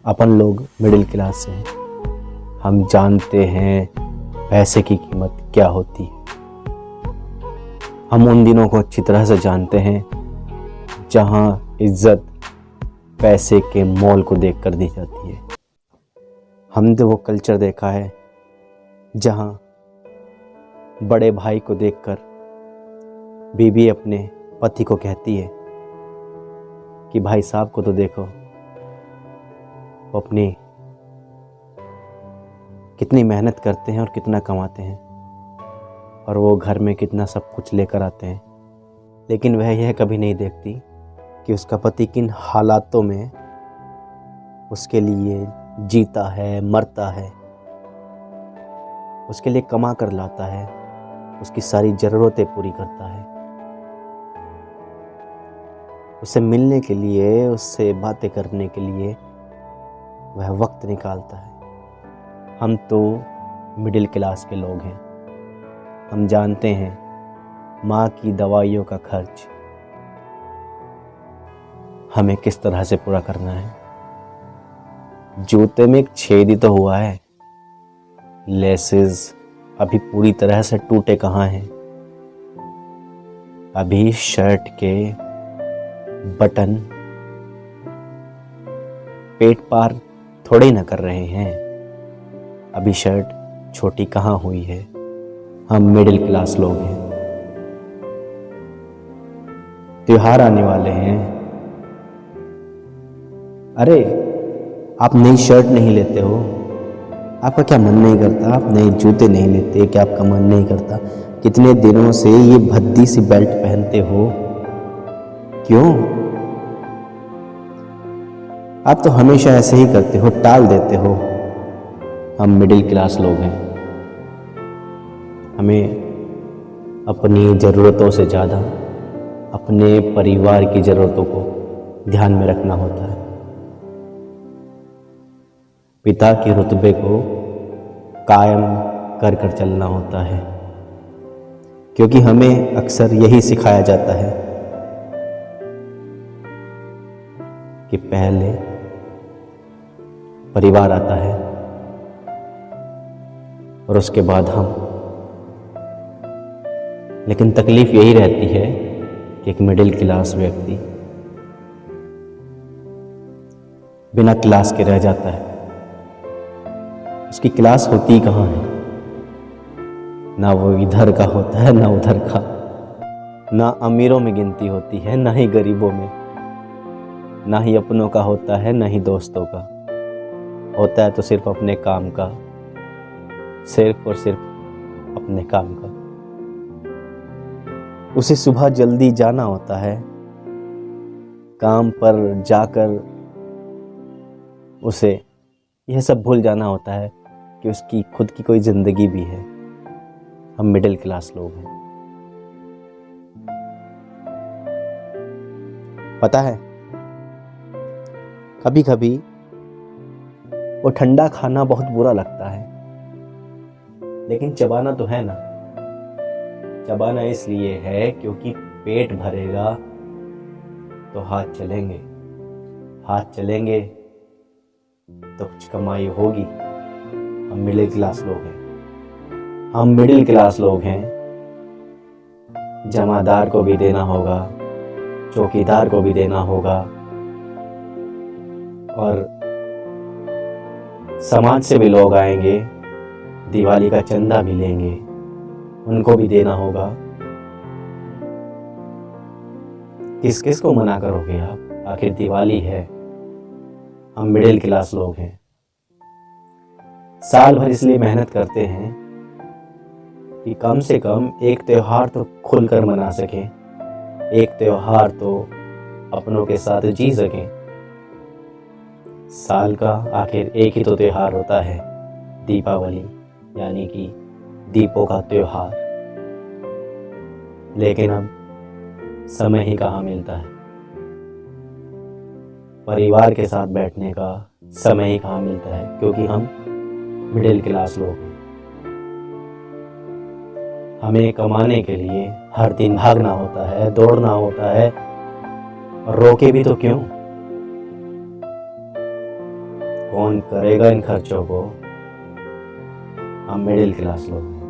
अपन लोग middle class से हैं। हम जानते हैं पैसे की कीमत क्या होती है। हम उन दिनों को अच्छी तरह से जानते हैं जहां इज्जत पैसे के मोल को देखकर दी जाती है। हमने तो वो कल्चर देखा है जहां बड़े भाई को देखकर बीवी अपने पति को कहती है कि भाई साहब को तो देखो, वो अपनी कितनी मेहनत करते हैं और कितना कमाते हैं और वो घर में कितना सब कुछ लेकर आते हैं, लेकिन वह यह कभी नहीं देखती कि उसका पति किन हालातों में उसके लिए जीता है, मरता है, उसके लिए कमा कर लाता है, उसकी सारी ज़रूरतें पूरी करता है, उससे मिलने के लिए, उससे बातें करने के लिए वह वक्त निकालता है। हम तो मिडिल क्लास के लोग हैं। हम जानते हैं माँ की दवाइयों का खर्च हमें किस तरह से पूरा करना है। जूते में एक छेद ही तो हुआ है, लेसेस अभी पूरी तरह से टूटे कहाँ हैं। अभी शर्ट के बटन पेट पार थोड़े ही न कर रहे हैं। अभी शर्ट छोटी कहाँ हुई है। हम मिडिल क्लास लोग हैं। त्योहार आने वाले हैं। अरे आप नई शर्ट नहीं लेते हो? आपका क्या मन नहीं करता? आप नए जूते नहीं लेते? क्या आपका मन नहीं करता? कितने दिनों से ये भद्दी सी बेल्ट पहनते हो? क्यों? आप तो हमेशा ऐसे ही करते हो, टाल देते हो। हम मिडिल क्लास लोग हैं। हमें अपनी ज़रूरतों से ज़्यादा अपने परिवार की ज़रूरतों को ध्यान में रखना होता है। पिता के रुतबे को कायम कर कर चलना होता है, क्योंकि हमें अक्सर यही सिखाया जाता है कि पहले परिवार आता है और उसके बाद हम। लेकिन तकलीफ यही रहती है कि एक मिडिल क्लास व्यक्ति बिना क्लास के रह जाता है। उसकी क्लास होती कहाँ है? ना वो इधर का होता है, ना उधर का। ना अमीरों में गिनती होती है, ना ही गरीबों में। ना ही अपनों का होता है, ना ही दोस्तों का होता है। तो सिर्फ अपने काम का, सिर्फ और सिर्फ अपने काम का। उसे सुबह जल्दी जाना होता है, काम पर जाकर उसे यह सब भूल जाना होता है कि उसकी खुद की कोई ज़िंदगी भी है। हम मिडिल क्लास लोग हैं। पता है, कभी कभी वो ठंडा खाना बहुत बुरा लगता है, लेकिन चबाना तो है ना। चबाना इसलिए है क्योंकि पेट भरेगा तो हाथ चलेंगे, हाथ चलेंगे तो कुछ कमाई होगी। हम मिडिल क्लास लोग हैं। हम मिडिल क्लास लोग हैं। जमादार को भी देना होगा, चौकीदार को भी देना होगा, और समाज से भी लोग आएंगे, दिवाली का चंदा भी लेंगे, उनको भी देना होगा। किस किस को मना करोगे आप? आखिर दिवाली है। हम मिडिल क्लास लोग हैं। साल भर इसलिए मेहनत करते हैं कि कम से कम एक त्योहार तो खुलकर मना सकें, एक त्योहार तो अपनों के साथ जी सकें। साल का आखिर एक ही तो त्योहार होता है, दीपावली, यानी कि दीपों का त्योहार। लेकिन अब समय ही कहाँ मिलता है। परिवार के साथ बैठने का समय ही कहाँ मिलता है, क्योंकि हम मिडिल क्लास लोग हैं। हमें कमाने के लिए हर दिन भागना होता है, दौड़ना होता है, और रोके भी तो क्यों? कौन करेगा इन खर्चों को? हम मिडिल क्लास लोग हैं।